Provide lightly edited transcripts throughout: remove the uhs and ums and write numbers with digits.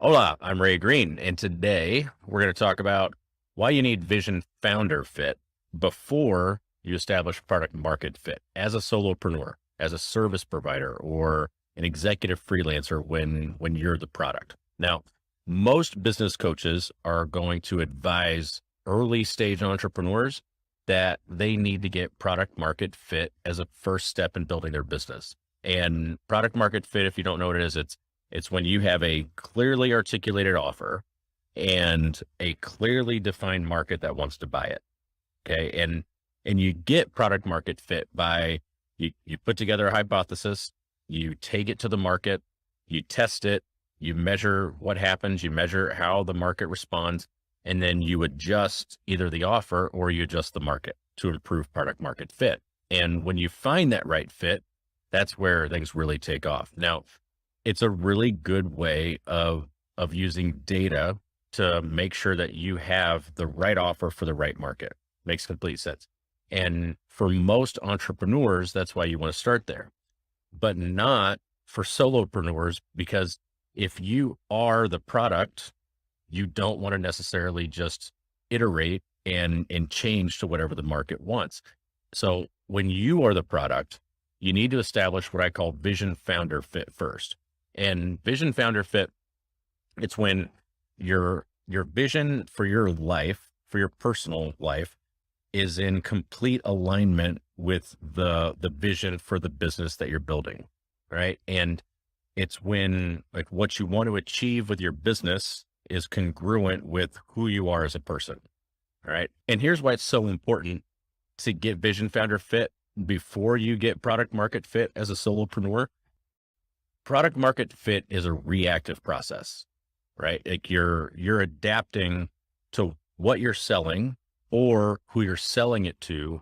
Hola, I'm Ray Green, and today we're going to talk about why you need vision founder fit before you establish product market fit as a solopreneur, as a service provider, or an executive freelancer when you're the product. Now, most business coaches are going to advise early stage entrepreneurs that they need to get product market fit as a first step in building their business. And product market fit, if you don't know what it is, it's when you have a clearly articulated offer and a clearly defined market that wants to buy it. Okay. And you get product market fit by you put together a hypothesis, you take it to the market, you test it, you measure what happens, you measure how the market responds, and then you adjust either the offer or you adjust the market to improve product market fit. And when you find that right fit, that's where things really take off. Now, it's a really good way of using data to make sure that you have the right offer for the right market. Makes complete sense. And for most entrepreneurs, that's why you want to start there, but not for solopreneurs, because if you are the product, you don't want to necessarily just iterate and change to whatever the market wants. So when you are the product, you need to establish what I call vision founder fit first. And vision founder fit, it's when your vision for your life, for your personal life, is in complete alignment with the vision for the business that you're building, right? And it's when like what you want to achieve with your business is congruent with who you are as a person, all right? And here's why it's so important to get vision founder fit before you get product market fit as a solopreneur. Product market fit is a reactive process, right? Like you're adapting to what you're selling or who you're selling it to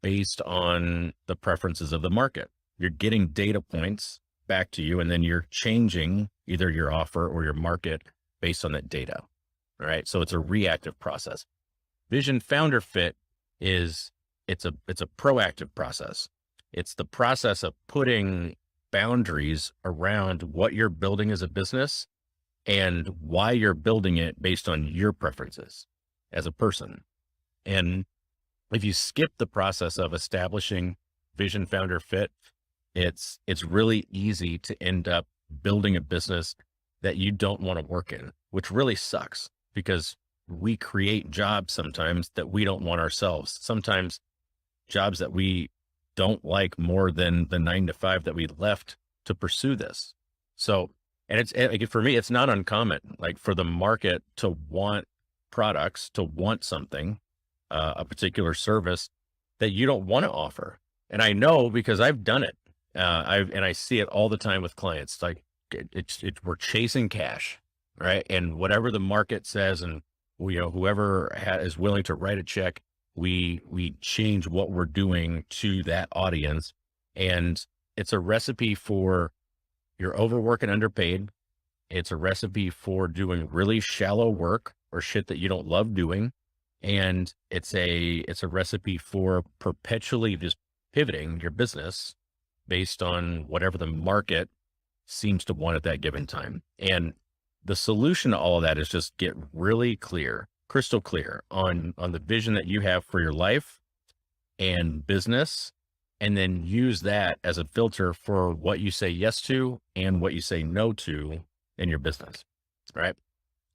based on the preferences of the market. You're getting data points back to you, and then you're changing either your offer or your market based on that data. All right. So it's a reactive process. Vision founder fit is it's a proactive process. It's the process of putting boundaries around what you're building as a business and why you're building it based on your preferences as a person. And if you skip the process of establishing vision founder fit, it's really easy to end up building a business that you don't want to work in, which really sucks because we create jobs sometimes that we don't want ourselves. Sometimes jobs that we don't like more than the 9 to 5 that we left to pursue this. So, and for me, it's not uncommon, like for the market to want products, to want something, a particular service that you don't want to offer. And I know because I've done it. I see it all the time with clients. Like we're chasing cash, right? And whatever the market says, and whoever is willing to write a check, we change what we're doing to that audience. And it's a recipe for you're overworked and underpaid. It's a recipe for doing really shallow work or shit that you don't love doing. And it's a recipe for perpetually just pivoting your business based on whatever the market seems to want at that given time. And the solution to all of that is just get really clear, crystal clear on the vision that you have for your life and business, and then use that as a filter for what you say yes to and what you say no to in your business. All right.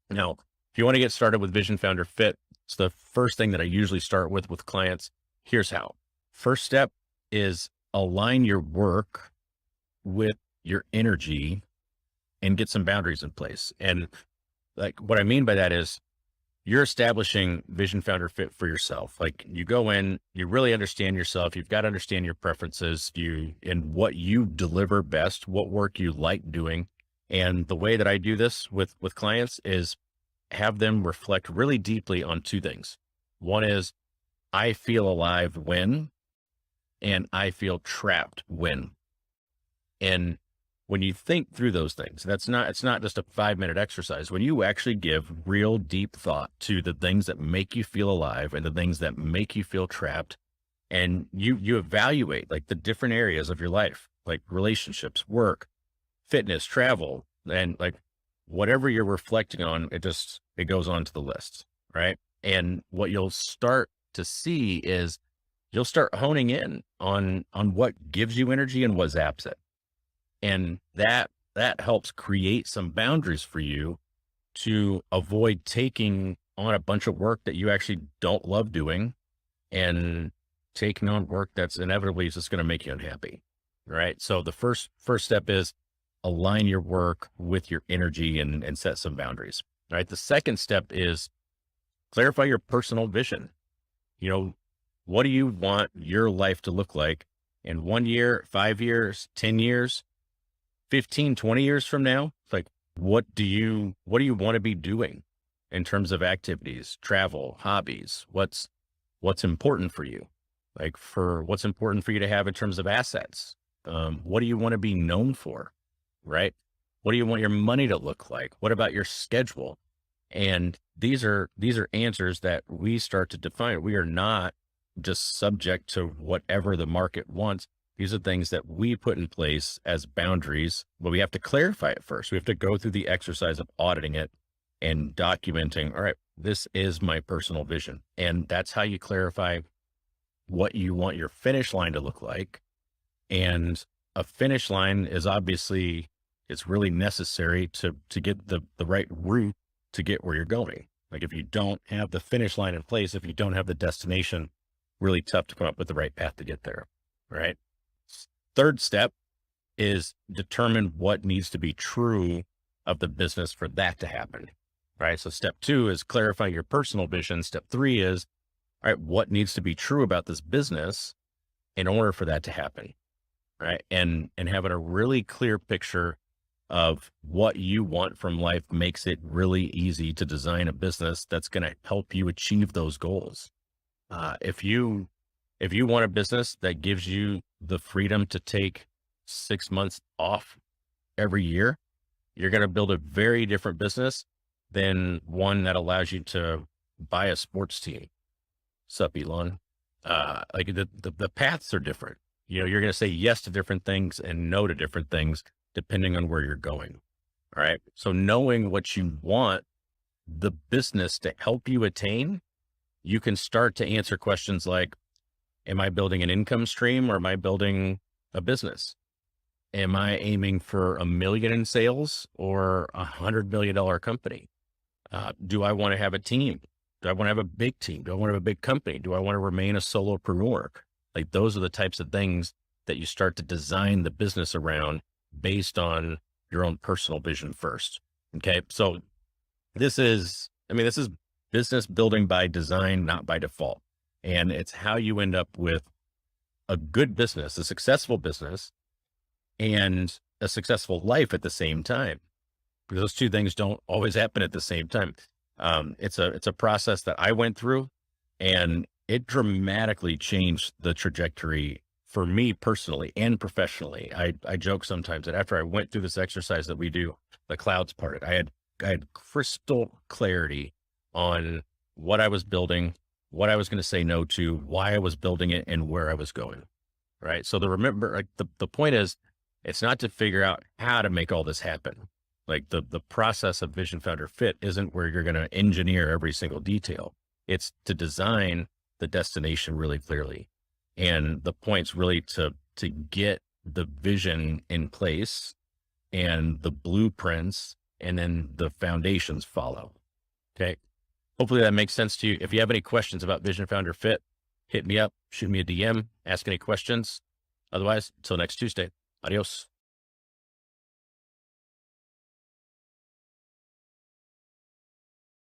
Now, if you want to get started with Vision Founder Fit, it's the first thing that I usually start with clients. Here's how. First step is align your work with your energy and get some boundaries in place. And like what I mean by that is you're establishing Vision Founder Fit for yourself. Like you go in, you really understand yourself. You've got to understand your preferences, and what you deliver best, what work you like doing. And the way that I do this with clients is have them reflect really deeply on 2 things. One is I feel alive when, and I feel trapped when. And when you think through those things, it's not just a 5-minute exercise. When you actually give real deep thought to the things that make you feel alive and the things that make you feel trapped, and you evaluate like the different areas of your life, like relationships, work, fitness, travel, and like whatever you're reflecting on, it goes onto the list, right? And what you'll start to see is you'll start honing in on what gives you energy and what zaps it. And that helps create some boundaries for you to avoid taking on a bunch of work that you actually don't love doing and taking on work that's inevitably just going to make you unhappy. Right. So the first step is align your work with your energy and set some boundaries. Right. The second step is clarify your personal vision. You know, what do you want your life to look like in 1 year, 5 years, 10 years, 15, 20 years from now? It's like, what do you want to be doing in terms of activities, travel, hobbies? What's important for you? Like for what's important for you to have in terms of assets? What do you want to be known for? Right? What do you want your money to look like? What about your schedule? And these are answers that we start to define. We are not just subject to whatever the market wants. These are things that we put in place as boundaries, but we have to clarify it first. We have to go through the exercise of auditing it and documenting, all right, this is my personal vision. And that's how you clarify what you want your finish line to look like. And a finish line is obviously, it's really necessary to get the right route to get where you're going. Like if you don't have the finish line in place, if you don't have the destination, really tough to come up with the right path to get there. Right. Third step is determine what needs to be true of the business for that to happen. Right. So step 2 is clarify your personal vision. Step 3 is, all right, what needs to be true about this business in order for that to happen. Right. And having a really clear picture of what you want from life makes it really easy to design a business that's going to help you achieve those goals. If you want a business that gives you the freedom to take 6 months off every year, you're going to build a very different business than one that allows you to buy a sports team. Sup, Elon? Like the paths are different. You know, you're going to say yes to different things and no to different things depending on where you're going. All right. So knowing what you want the business to help you attain, you can start to answer questions like, am I building an income stream or am I building a business? Am I aiming for $1 million in sales or $100 million company? Do I want to have a team? Do I want to have a big team? Do I want to have a big company? Do I want to remain a solopreneur? Like those are the types of things that you start to design the business around based on your own personal vision first. Okay. So this is business building by design, not by default. And it's how you end up with a good business, a successful business, and a successful life at the same time. Because those two things don't always happen at the same time. It's a process that I went through, and it dramatically changed the trajectory for me personally and professionally. I joke sometimes that after I went through this exercise that we do, the clouds parted. I had crystal clarity on what I was building, what I was going to say no to, why I was building it, and where I was going. Right. So the point is, it's not to figure out how to make all this happen. Like the process of Vision Founder Fit isn't where you're going to engineer every single detail. It's to design the destination really clearly. And the point's really to get the vision in place and the blueprints, and then the foundations follow. Okay. Hopefully that makes sense to you. If you have any questions about Vision Founder Fit, hit me up, shoot me a DM, ask any questions. Otherwise, until next Tuesday, adios.